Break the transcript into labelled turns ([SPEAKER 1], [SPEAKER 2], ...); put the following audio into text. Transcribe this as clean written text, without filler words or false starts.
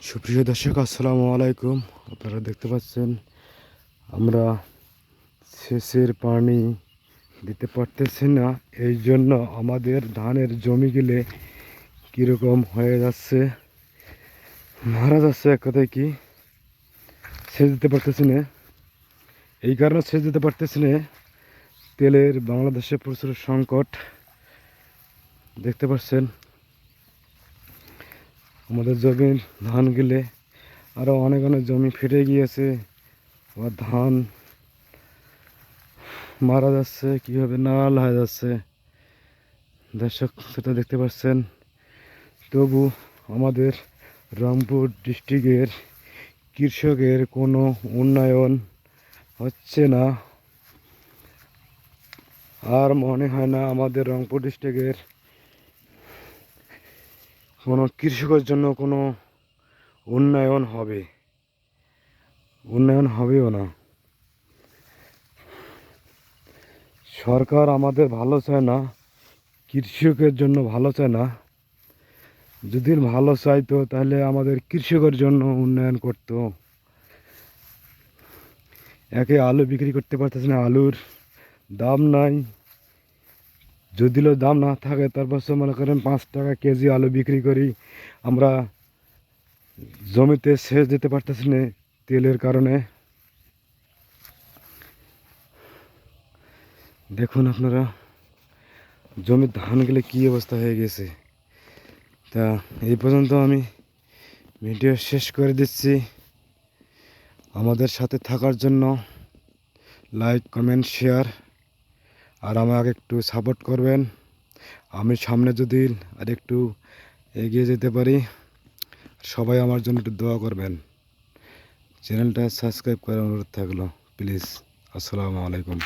[SPEAKER 1] সুপ্রিয় দর্শক, আসসালামু আলাইকুম। আপনারা দেখতে পাচ্ছেন আমরা সেচের পানি দিতে পারতেছি না। এই জন্য আমাদের ধানের জমিগুলো কীরকম হয়ে যাচ্ছে, মারা যাচ্ছে। এক কথায় কি, সেচ দিতে পারতেছি না। এই কারণে সেচ দিতে পারতেছি না, তেলের বাংলাদেশে প্রচুর সংকট। দেখতে পাচ্ছেন আমাদের জমির ধান গেলে আরও অনেক অনেক জমি ফেটে গিয়েছে, আবার ধান মারা যাচ্ছে, কীভাবে নাল হয়ে যাচ্ছে দর্শক, সেটা দেখতে পাচ্ছেন। তবু আমাদের রংপুর ডিস্ট্রিক্টের কৃষকের কোনো উন্নয়ন হচ্ছে না। আর মনে হয় না আমাদের রংপুর ডিস্ট্রিক্টের কোনো কৃষকের জন্য কোনো উন্নয়ন হবেও না। সরকার আমাদের ভালো চায় না, কৃষকের জন্য ভালো চায় না। যদি ভালো চাইতো তাহলে আমাদের কৃষকের জন্য উন্নয়ন করতো। একে আলু বিক্রি করতে পারতেছে না, আলুর দাম নাই। যদিও দাম না থাকে, তারপর মনে করেন 5 টাকা কেজি আলু বিক্রি করি আমরা। জমিতে সেচ দিতে পারতেছি না তেলের কারণে। দেখুন আপনারা জমির ধানগুলো কী অবস্থা হয়ে গেছে। তা এই পর্যন্ত আমি ভিডিও শেষ করে দিচ্ছি। আমাদের সাথে থাকার জন্য লাইক, কমেন্ট, শেয়ার, আর আমাকে একটু সাপোর্ট করবেন। আমি সামনে যদি আর একটু এগিয়ে যেতে পারি, সবাই আমার জন্য একটু দোয়া করবেন। চ্যানেলটা সাবস্ক্রাইব করার অনুরোধ থাকলো প্লিজ। আসসালামু আলাইকুম।